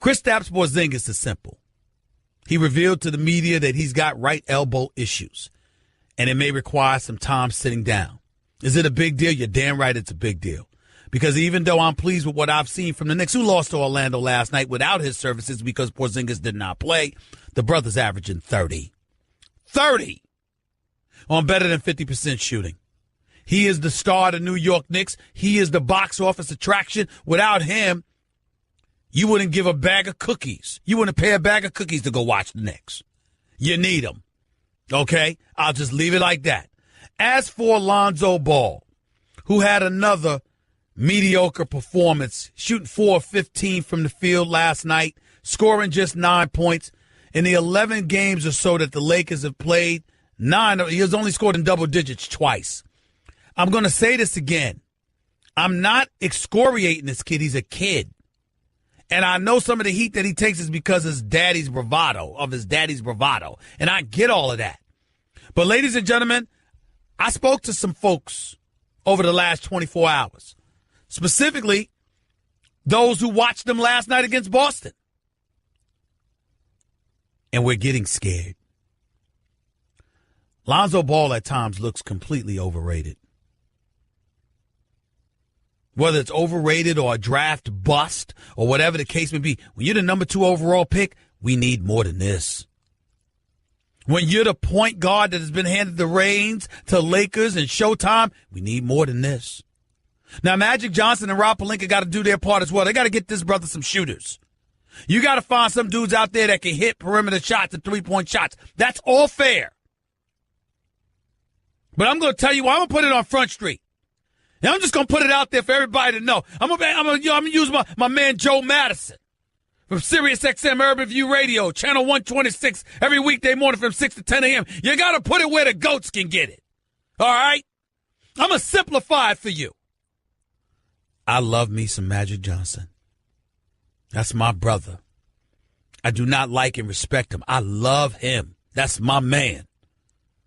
Kristaps Pozingis is simple. He revealed to the media that he's got right elbow issues, and it may require some time sitting down. Is it a big deal? You're damn right it's a big deal. Because even though I'm pleased with what I've seen from the Knicks, who lost to Orlando last night without his services because Pozingis did not play, the brother's averaging 30. 30 on better than 50% shooting. He is the star of the New York Knicks. He is the box office attraction. Without him, you wouldn't give a bag of cookies. You wouldn't pay a bag of cookies to go watch the Knicks. You need them. Okay? I'll just leave it like that. As for Lonzo Ball, who had another mediocre performance, shooting 4 of 15 from the field last night, scoring just 9 points. In the 11 games or so that the Lakers have played, he has only scored in double digits twice. I'm going to say this again. I'm not excoriating this kid. He's a kid. And I know some of the heat that he takes is because of his daddy's bravado. And I get all of that. But ladies and gentlemen, I spoke to some folks over the last 24 hours. Specifically, those who watched them last night against Boston. And we're getting scared. Lonzo Ball at times looks completely overrated. Whether it's overrated or a draft bust or whatever the case may be, when you're the number 2 overall pick, we need more than this. When you're the point guard that has been handed the reins to Lakers and Showtime, we need more than this. Now, Magic Johnson and Rob Pelinka got to do their part as well. They got to get this brother some shooters. You got to find some dudes out there that can hit perimeter shots and three-point shots. That's all fair. But I'm going to tell you, I'm going to put it on Front Street. And I'm just going to put it out there for everybody to know. I'm going to use my man Joe Madison from Sirius XM Urban View Radio, Channel 126, every weekday morning from 6 to 10 a.m. You got to put it where the goats can get it. All right? I'm going to simplify it for you. I love me some Magic Johnson. That's my brother. I do not like and respect him. I love him. That's my man.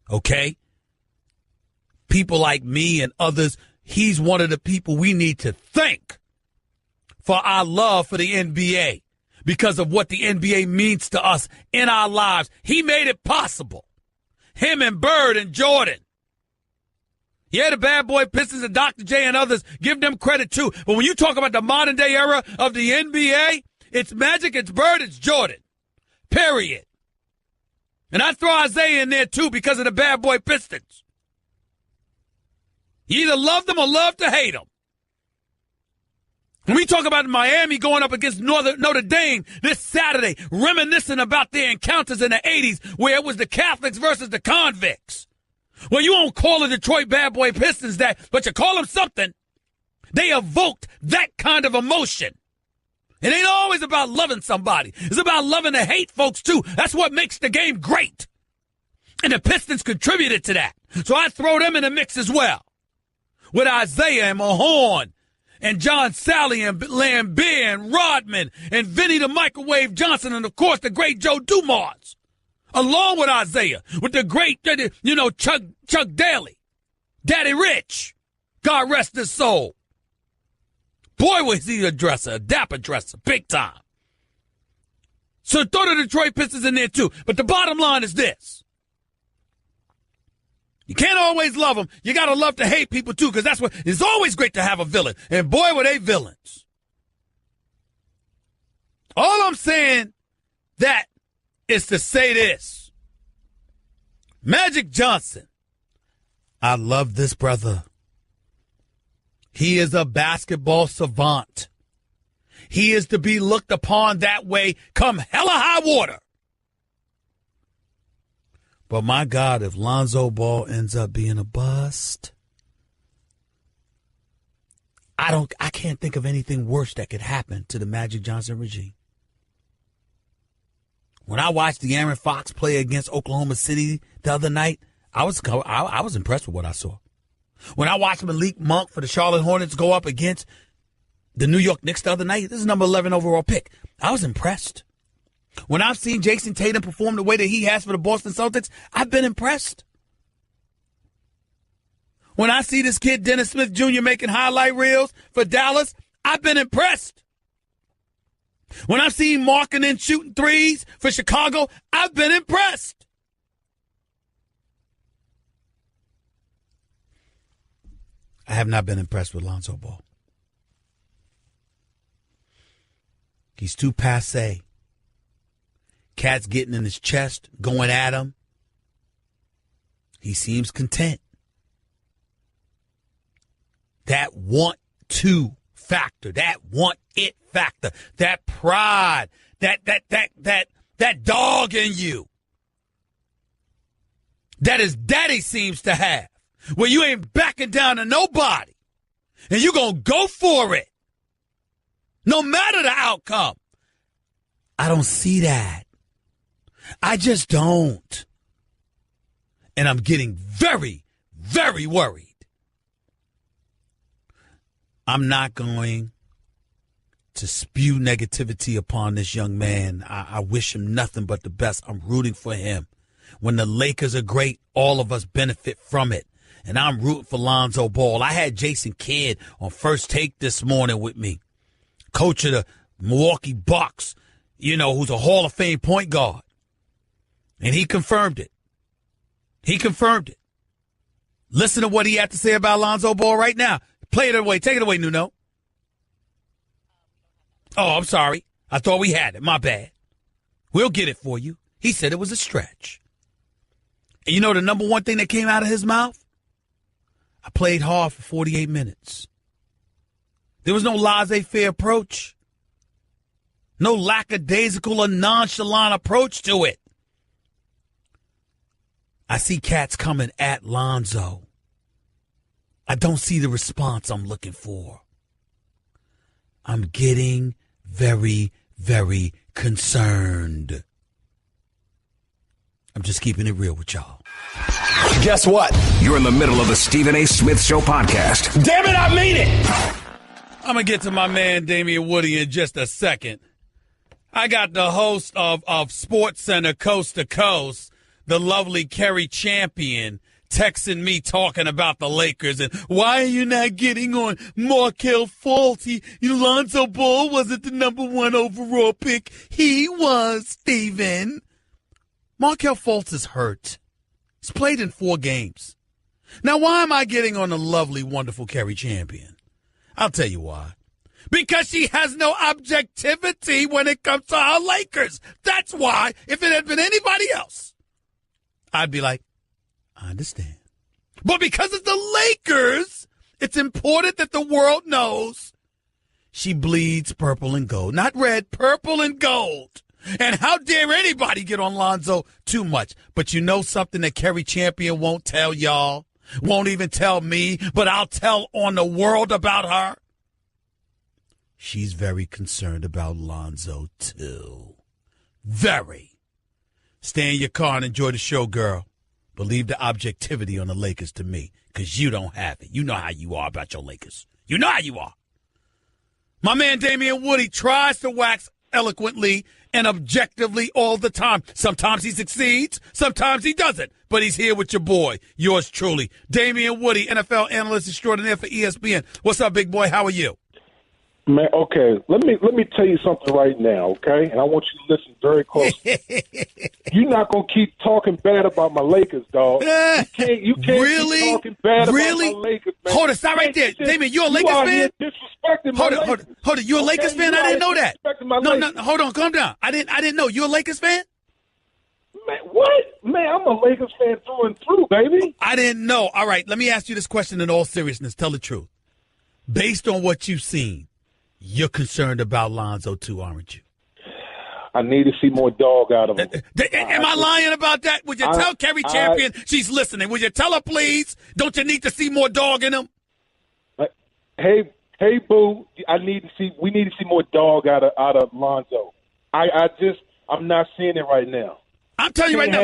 Okay? People like me and others, he's one of the people we need to thank for our love for the NBA because of what the NBA means to us in our lives. He made it possible. Him and Bird and Jordan. Yeah, the bad boy Pistons and Dr. J and others, give them credit too. But when you talk about the modern day era of the NBA, it's Magic, it's Bird, it's Jordan. Period. And I throw Isaiah in there too because of the bad boy Pistons. You either love them or love to hate them. When we talk about Miami going up against Notre Dame this Saturday, reminiscing about their encounters in the 80s where it was the Catholics versus the convicts. Well, you won't call the Detroit Bad Boy Pistons that, but you call them something. They evoked that kind of emotion. It ain't always about loving somebody. It's about loving the hate folks, too. That's what makes the game great. And the Pistons contributed to that. So I throw them in the mix as well. With Isaiah and Mahorn and John Sally and Lambeer and Rodman and Vinny the Microwave Johnson and, of course, the great Joe Dumars. Along with Isaiah, with the great, Chuck Daly, Daddy Rich, God rest his soul. Boy, was he a dresser, a dapper dresser, big time. So throw the Detroit Pistons in there too. But the bottom line is this. You can't always love them. You got to love to hate people too, because that's what, it's always great to have a villain. And boy, were they villains. All I'm saying that is to say this. Magic Johnson, I love this brother. He is a basketball savant. He is to be looked upon that way come hella high water. But my God, if Lonzo Ball ends up being a bust, I can't think of anything worse that could happen to the Magic Johnson regime. When I watched De'Aaron Fox play against Oklahoma City the other night, I was impressed with what I saw. When I watched Malik Monk for the Charlotte Hornets go up against the New York Knicks the other night, this is number 11 overall pick, I was impressed. When I've seen Jason Tatum perform the way that he has for the Boston Celtics, I've been impressed. When I see this kid Dennis Smith Jr. making highlight reels for Dallas, I've been impressed. When I've seen Markkanen shooting threes for Chicago, I've been impressed. I have not been impressed with Lonzo Ball. He's too passé. Cat's getting in his chest, going at him. He seems content. That want-to factor, that want-it factor, that pride, that dog in you that his daddy seems to have, where you ain't backing down to nobody and you gonna go for it no matter the outcome. I don't see that. I just don't. And I'm getting very, very worried. I'm not going to spew negativity upon this young man. I wish him nothing but the best. I'm rooting for him. When the Lakers are great, all of us benefit from it. And I'm rooting for Lonzo Ball. I had Jason Kidd on First Take this morning with me, coach of the Milwaukee Bucks, who's a Hall of Fame point guard. And he confirmed it. Listen to what he had to say about Lonzo Ball right now. Play it away. Take it away, Nuno. Oh, I'm sorry. I thought we had it. My bad. We'll get it for you. He said it was a stretch. And you know the number one thing that came out of his mouth? I played hard for 48 minutes. There was no laissez-faire approach. No lackadaisical or nonchalant approach to it. I see cats coming at Lonzo. I don't see the response I'm looking for. I'm getting very, very concerned. I'm just keeping it real with y'all. Guess what? You're in the middle of the Stephen A. Smith Show podcast. Damn it, I mean it! I'm going to get to my man Damian Woody in just a second. I got the host of Sports Center Coast to Coast, the lovely Kerry Champion, texting me talking about the Lakers and why are you not getting on Markelle Fultz? Lonzo Ball wasn't the number 1 overall pick. He was, Steven. Markelle Fultz is hurt. He's played in 4 games. Now, why am I getting on the lovely, wonderful Kerry Champion? I'll tell you why. Because she has no objectivity when it comes to our Lakers. That's why. If it had been anybody else, I'd be like, I understand. But because it's the Lakers, it's important that the world knows she bleeds purple and gold. Not red, purple and gold. And how dare anybody get on Lonzo too much. But you know something that Kerry Champion won't tell y'all? Won't even tell me, but I'll tell on the world about her? She's very concerned about Lonzo, too. Very. Stay in your car and enjoy the show, girl. But leave the objectivity on the Lakers to me, because you don't have it. You know how you are about your Lakers. You know how you are. My man Damian Woody tries to wax eloquently and objectively all the time. Sometimes he succeeds, sometimes he doesn't. But he's here with your boy, yours truly, Damian Woody, NFL analyst extraordinaire for ESPN. What's up, big boy? How are you? Man, okay, let me tell you something right now, okay? And I want you to listen very closely. You're not going to keep talking bad about my Lakers, dog. You can't really? keep talking bad about my Lakers, man. Hold it, stop right there. Damien, you a Lakers fan? Disrespecting my Lakers. Hold it. You a Lakers fan? I didn't know that. No, hold on, calm down. I didn't know. You a Lakers fan? Man, what? Man, I'm a Lakers fan through and through, baby. I didn't know. All right, let me ask you this question in all seriousness. Tell the truth. Based on what you've seen, you're concerned about Lonzo too, aren't you? I need to see more dog out of him. Am I lying about that? Would you tell Kerry Champion she's listening? Would you tell her, please? Don't you need to see more dog in him? Hey, boo! We need to see more dog out of Lonzo. I'm not seeing it right now. I'm telling you right now.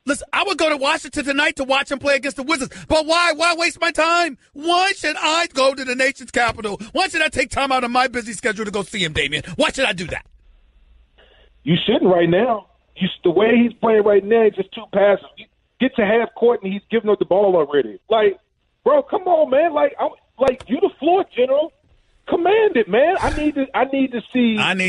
Listen, I would go to Washington tonight to watch him play against the Wizards. But why? Why waste my time? Why should I go to the nation's capital? Why should I take time out of my busy schedule to go see him, Damien? Why should I do that? You shouldn't right now. The way he's playing right now, he's just too passive. You get to half court and he's giving up the ball already. Like, bro, come on, man. Like you the floor general. command it, man. I need to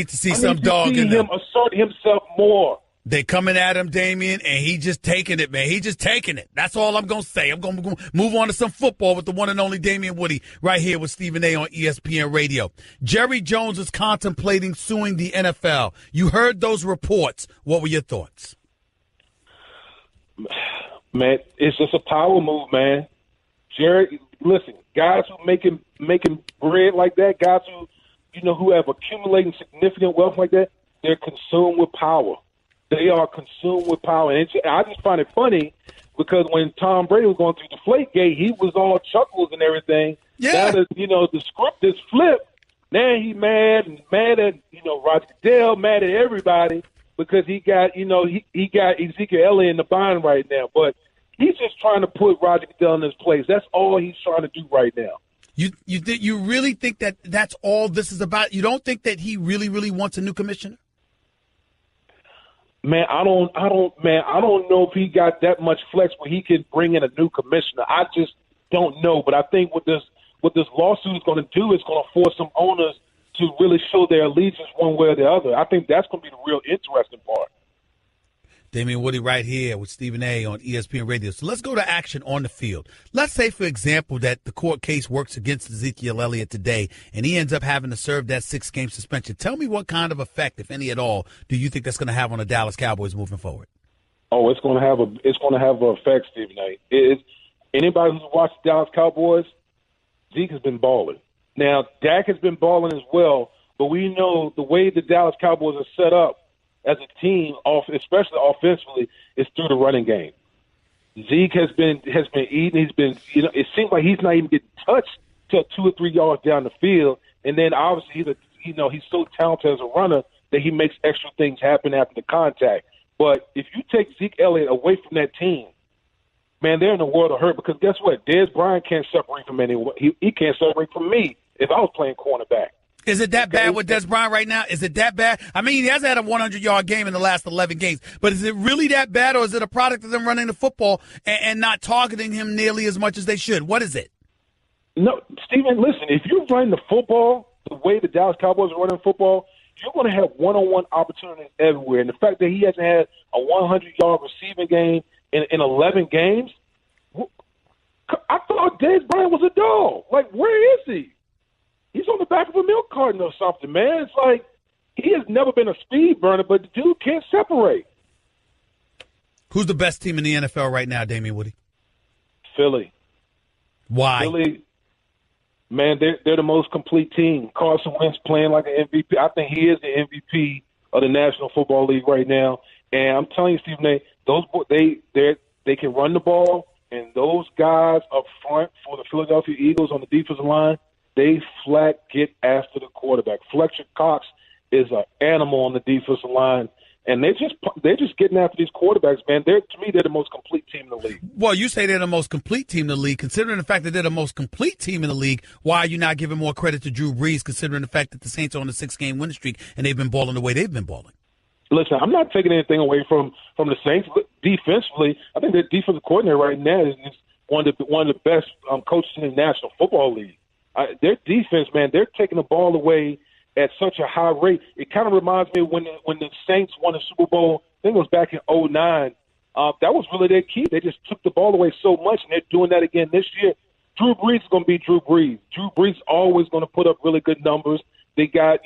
see some dog in him assert himself more. They coming at him, Damian, and he just taking it, man. He just taking it. That's all I'm going to say. I'm going to move on to some football with the one and only Damian Woody right here with Stephen A. on ESPN Radio. Jerry Jones is contemplating suing the NFL. You heard those reports. What were your thoughts? Man, it's just a power move, man. Jerry, listen, guys who making bread like that, guys who have accumulating significant wealth like that, they're consumed with power. They are consumed with power. And I just find it funny because when Tom Brady was going through Deflategate, he was all chuckles and everything. Yeah. Now that, the script is flipped, now he mad at, Roger Goodell, mad at everybody because he got Ezekiel Elliott in the bind right now. But he's just trying to put Roger Goodell in his place. That's all he's trying to do right now. You really think that that's all this is about? You don't think that he really, really wants a new commissioner? Man, I don't know if he got that much flex where he can bring in a new commissioner. I just don't know. But I think what this lawsuit is going to do is going to force some owners to really show their allegiance one way or the other. I think that's going to be the real interesting part. Damian Woody right here with Stephen A. on ESPN Radio. So let's go to action on the field. Let's say, for example, that the court case works against Ezekiel Elliott today, and he ends up having to serve that 6-game suspension. Tell me what kind of effect, if any at all, do you think that's going to have on the Dallas Cowboys moving forward? Oh, it's going to have an effect, Stephen A. Anybody who's watched the Dallas Cowboys, Zeke has been balling. Now, Dak has been balling as well, but we know the way the Dallas Cowboys are set up as a team, especially offensively, is through the running game. Zeke has been eating. He's been, it seems like he's not even getting touched till 2 or 3 yards down the field. And then obviously he's so talented as a runner that he makes extra things happen after the contact. But if you take Zeke Elliott away from that team, man, they're in a world of hurt because guess what? Dez Bryant can't separate from anyone. He can't separate from me if I was playing cornerback. Is it that bad with Dez Bryant right now? Is it that bad? I mean, he hasn't had a 100-yard game in the last 11 games, but is it really that bad, or is it a product of them running the football and not targeting him nearly as much as they should? What is it? No, Stephen, listen, if you're running the football the way the Dallas Cowboys are running football, you're going to have one-on-one opportunities everywhere. And the fact that he hasn't had a 100-yard receiving game in 11 games, I thought Dez Bryant was a dog. Like, where is he? He's on the back of a milk carton or something, man. It's like he has never been a speed burner, but the dude can't separate. Who's the best team in the NFL right now, Damian Woody? Philly. Why? Philly, man, they're the most complete team. Carson Wentz playing like an MVP. I think he is the MVP of the National Football League right now. And I'm telling you, Stephen A., they can run the ball, and those guys up front for the Philadelphia Eagles on the defensive line, they flat get after the quarterback. Fletcher Cox is an animal on the defensive line, and they're just getting after these quarterbacks, man. To me, they're the most complete team in the league. Well, you say they're the most complete team in the league. Considering the fact that they're the most complete team in the league, why are you not giving more credit to Drew Brees, considering the fact that the Saints are on a 6-game winning streak and they've been balling the way they've been balling? Listen, I'm not taking anything away from the Saints. Defensively, I think their defensive coordinator right now is one of the best coaches in the National Football League. Their defense, man, they're taking the ball away at such a high rate. It kind of reminds me of when the Saints won the Super Bowl, I think it was back in 2009. That was really their key. They just took the ball away so much, and they're doing that again this year. Drew Brees is going to be Drew Brees. Drew Brees always going to put up really good numbers. They got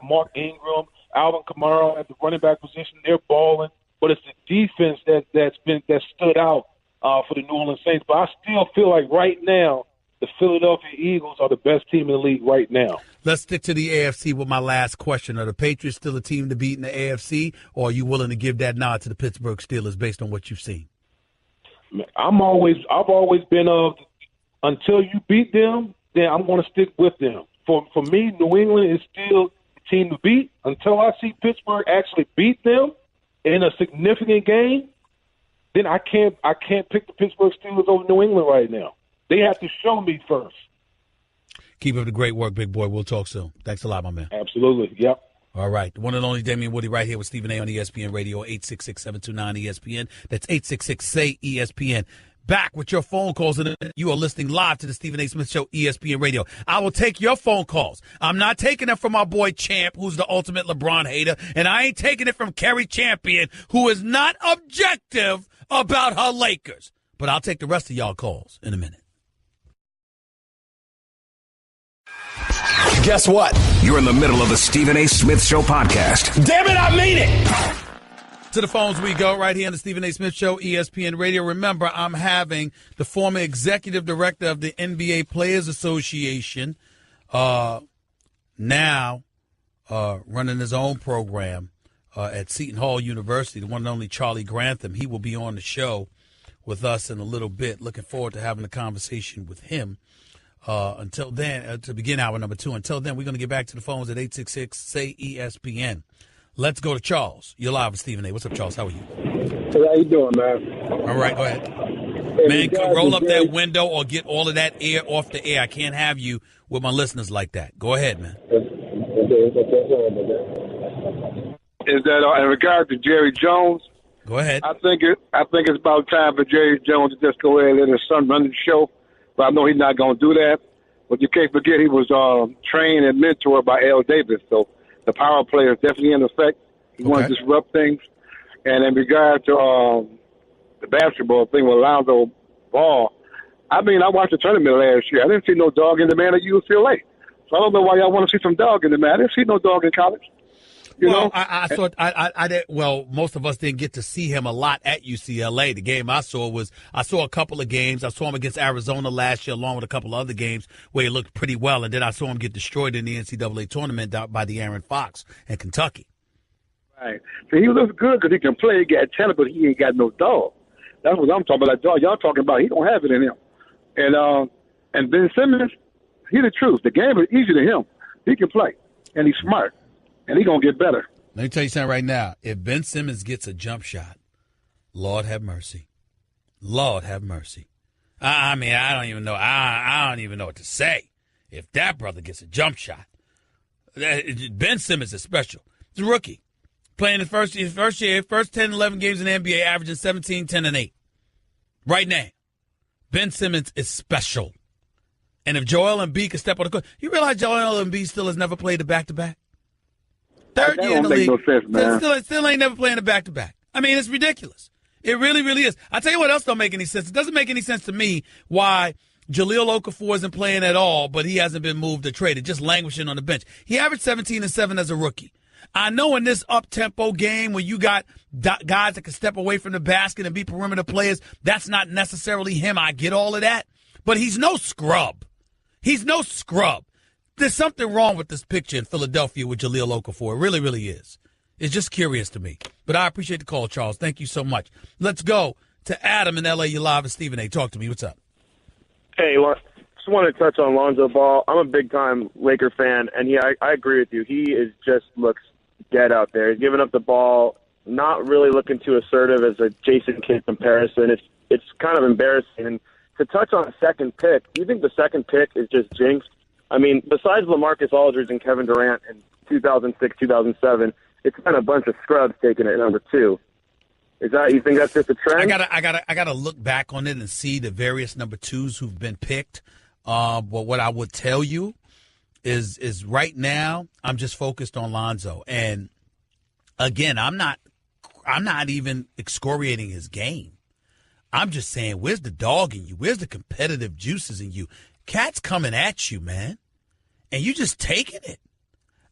Mark Ingram, Alvin Kamara at the running back position. They're balling, but it's the defense that stood out for the New Orleans Saints. But I still feel like right now, the Philadelphia Eagles are the best team in the league right now. Let's stick to the AFC with my last question. Are the Patriots still a team to beat in the AFC, or are you willing to give that nod to the Pittsburgh Steelers based on what you've seen? I've always been until you beat them, then I'm going to stick with them. For me, New England is still the team to beat. Until I see Pittsburgh actually beat them in a significant game, then I can't pick the Pittsburgh Steelers over New England right now. They have to show me first. Keep up the great work, big boy. We'll talk soon. Thanks a lot, my man. Absolutely. Yep. All right. The one and only Damian Woody right here with Stephen A. on ESPN Radio, 866-729-ESPN. That's 866-SAY-ESPN. back with your phone calls, and you are listening live to the Stephen A. Smith Show, ESPN Radio. I will take your phone calls. I'm not taking it from my boy Champ, who's the ultimate LeBron hater, and I ain't taking it from Kerry Champion, who is not objective about her Lakers. But I'll take the rest of y'all calls in a minute. Guess what? You're in the middle of the Stephen A. Smith Show podcast. Damn it, I mean it! To the phones we go right here on the Stephen A. Smith Show, ESPN Radio. Remember, I'm having the former executive director of the NBA Players Association, now running his own program at Seton Hall University, the one and only Charlie Grantham. He will be on the show with us in a little bit. Looking forward to having a conversation with him. Until then, to begin hour number 2. Until then, we're going to get back to the phones at 866-SAY-ESPN. Let's go to Charles. You're live with Stephen A. What's up, Charles? How are you? Hey, how you doing, man? All right, go ahead. Hey, Man, roll up that window or get all of that air off the air. I can't have you with my listeners like that. Go ahead, man. Is that in regard to Jerry Jones? Go ahead. I think it's about time for Jerry Jones to just go ahead and let his son run the show. But I know he's not going to do that. But you can't forget he was trained and mentored by L. Davis. So the power play is definitely in effect. He wants to disrupt things. And in regard to the basketball thing with Lonzo Ball, I mean, I watched the tournament last year. I didn't see no dog in the man at UCLA. So I don't know why y'all want to see some dog in the man. I didn't see no dog in college. You know? I thought I did. Well, most of us didn't get to see him a lot at UCLA. The game I saw a couple of games. I saw him against Arizona last year, along with a couple of other games where he looked pretty well, and then I saw him get destroyed in the NCAA tournament by the Aaron Fox in Kentucky. Right. So he looks good because he can play. He got talent, but he ain't got no dog. That's what I'm talking about. That dog y'all talking about, he don't have it in him. And Ben Simmons, he the truth. The game is easy to him. He can play, and he's smart. And he's going to get better. Let me tell you something right now. If Ben Simmons gets a jump shot, Lord have mercy. Lord have mercy. I mean, I don't even know. I don't even know what to say. If that brother gets a jump shot, Ben Simmons is special. He's a rookie. Playing his first 10, 11 games in the NBA, averaging 17, 10, and 8. Right now. Ben Simmons is special. And if Joel Embiid can step on the court, you realize Joel Embiid still has never played a back-to-back? Third year in the league. No sense, man. Still ain't never playing a back-to-back. I mean, it's ridiculous. It really, really is. I tell you what else don't make any sense. It doesn't make any sense to me why Jahlil Okafor isn't playing at all, but he hasn't been moved or traded, just languishing on the bench. He averaged 17 and 7 as a rookie. I know in this up-tempo game where you got guys that can step away from the basket and be perimeter players, that's not necessarily him. I get all of that. But he's no scrub. He's no scrub. There's something wrong with this picture in Philadelphia with Jahlil Okafor. It really, really is. It's just curious to me. But I appreciate the call, Charles. Thank you so much. Let's go to Adam in L.A. You're live with Stephen A. Talk to me. What's up? Hey, just want to touch on Lonzo Ball. I'm a big-time Laker fan, and I agree with you. He just looks dead out there. He's giving up the ball, not really looking too assertive as a Jason Kidd comparison. It's kind of embarrassing. And to touch on a second pick, do you think the second pick is just jinxed? I mean, besides LaMarcus Aldridge and Kevin Durant in 2006, 2007, it's been a bunch of scrubs taking it at number 2. Is that, you think that's just a trend? I gotta look back on it and see the various number 2s who've been picked. But what I would tell you is right now I'm just focused on Lonzo. And again, I'm not even excoriating his game. I'm just saying, where's the dog in you? Where's the competitive juices in you? Cat's coming at you, man, and you just taking it.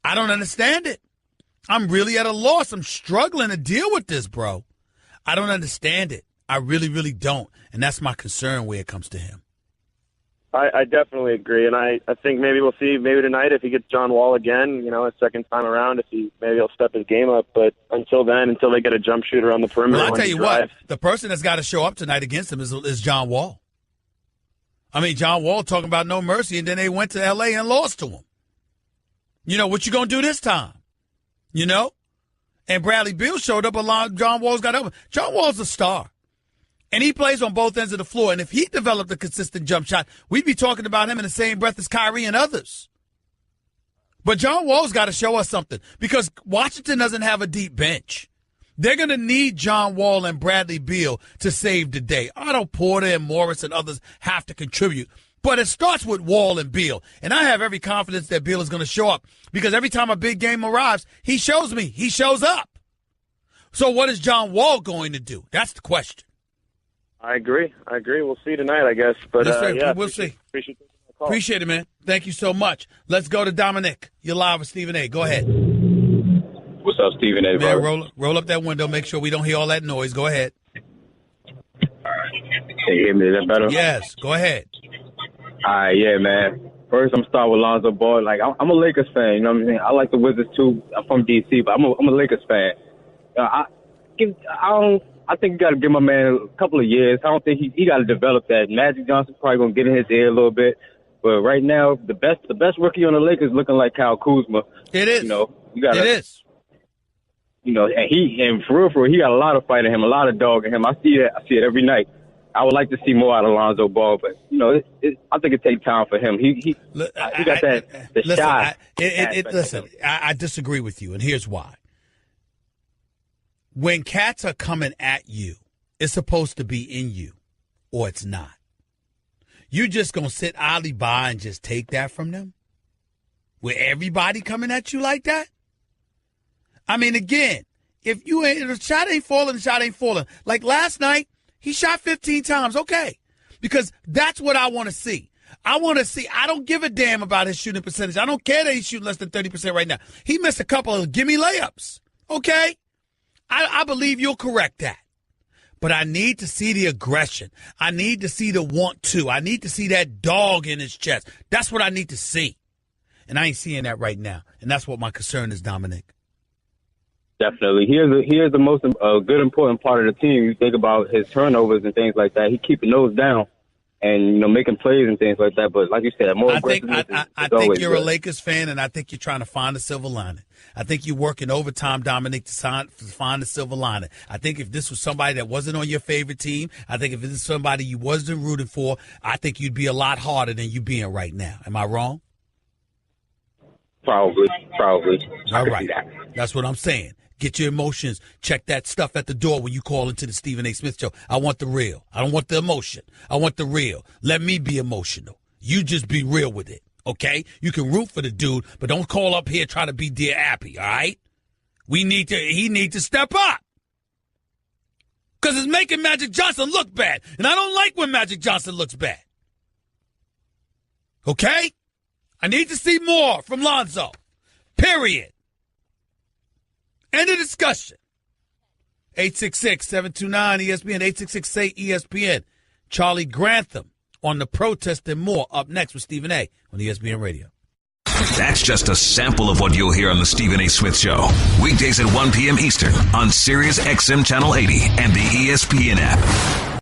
I don't understand it. I'm really at a loss. I'm struggling to deal with this, bro. I don't understand it. I really, really don't, and that's my concern where it comes to him. I definitely agree, and I think maybe we'll see tonight if he gets John Wall again, a second time around, maybe he'll step his game up. But until they get a jump shooter on the perimeter. Well, I'll tell you what, the person that's got to show up tonight against him is John Wall. I mean, John Wall talking about no mercy, and then they went to L.A. and lost to him. What you going to do this time? And Bradley Beal showed up along. John Wall's got open. John Wall's a star. And he plays on both ends of the floor. And if he developed a consistent jump shot, we'd be talking about him in the same breath as Kyrie and others. But John Wall's got to show us something because Washington doesn't have a deep bench. They're going to need John Wall and Bradley Beal to save the day. Otto Porter and Morris and others have to contribute. But it starts with Wall and Beal. And I have every confidence that Beal is going to show up because every time a big game arrives, he shows me. He shows up. So what is John Wall going to do? That's the question. I agree. We'll see tonight, I guess. But we'll see. Appreciate it, man. Thank you so much. Let's go to Dominic. You're live with Stephen A. Go ahead. What's up, Stephen A? Man, roll up that window. Make sure we don't hear all that noise. Go ahead. Can you hear me? Is that better? Yes. Go ahead. All right, yeah, man. First, I'm starting with Lonzo Ball. Like, I'm a Lakers fan. You know what I'm saying? I like the Wizards too. I'm from D.C., but I'm a Lakers fan. I think you got to give my man a couple of years. I don't think he got to develop that. Magic Johnson's probably gonna get in his ear a little bit, but right now the best rookie on the Lakers looking like Kyle Kuzma. It is. You know, it is. You know, and for real, he got a lot of fight in him, a lot of dog in him. I see it every night. I would like to see more out of Lonzo Ball, but you know, I think it takes time for him. He got the shot. Listen, I disagree with you, and here's why. When cats are coming at you, it's supposed to be in you, or it's not. You just gonna sit idly by and just take that from them? With everybody coming at you like that? I mean, again, if the shot ain't falling, the shot ain't falling. Like last night, he shot 15 times. Okay. Because that's what I want to see. I don't give a damn about his shooting percentage. I don't care that he's shooting less than 30% right now. He missed a couple of gimme layups. Okay. I believe you'll correct that. But I need to see the aggression. I need to see the want to. I need to see that dog in his chest. That's what I need to see. And I ain't seeing that right now. And that's what my concern is, Dominic. Definitely. Here's the most good, important part of the team. You think about his turnovers and things like that. He keeping those down and, you know, making plays and things like that. But like you said, more aggressiveness I think you're a Lakers fan, and I think you're trying to find a silver lining. I think you're working overtime, Dominic, to find the silver lining. I think if this was somebody that wasn't on your favorite team, I think if this is somebody you wasn't rooting for, I think you'd be a lot harder than you being right now. Am I wrong? Probably. All right. That's what I'm saying. Get your emotions. Check that stuff at the door when you call into the Stephen A. Smith Show. I want the real. I don't want the emotion. I want the real. Let me be emotional. You just be real with it. Okay? You can root for the dude, but don't call up here trying to be Dear Appy, all right? He need to step up. Because it's making Magic Johnson look bad. And I don't like when Magic Johnson looks bad. Okay? I need to see more from Lonzo. Period. End of discussion. 866-729-ESPN. 866-SAY-ESPN. Charlie Grantham on the protest and more up next with Stephen A. on ESPN Radio. That's just a sample of what you'll hear on the Stephen A. Smith Show. Weekdays at 1 p.m. Eastern on Sirius XM Channel 80 and the ESPN app.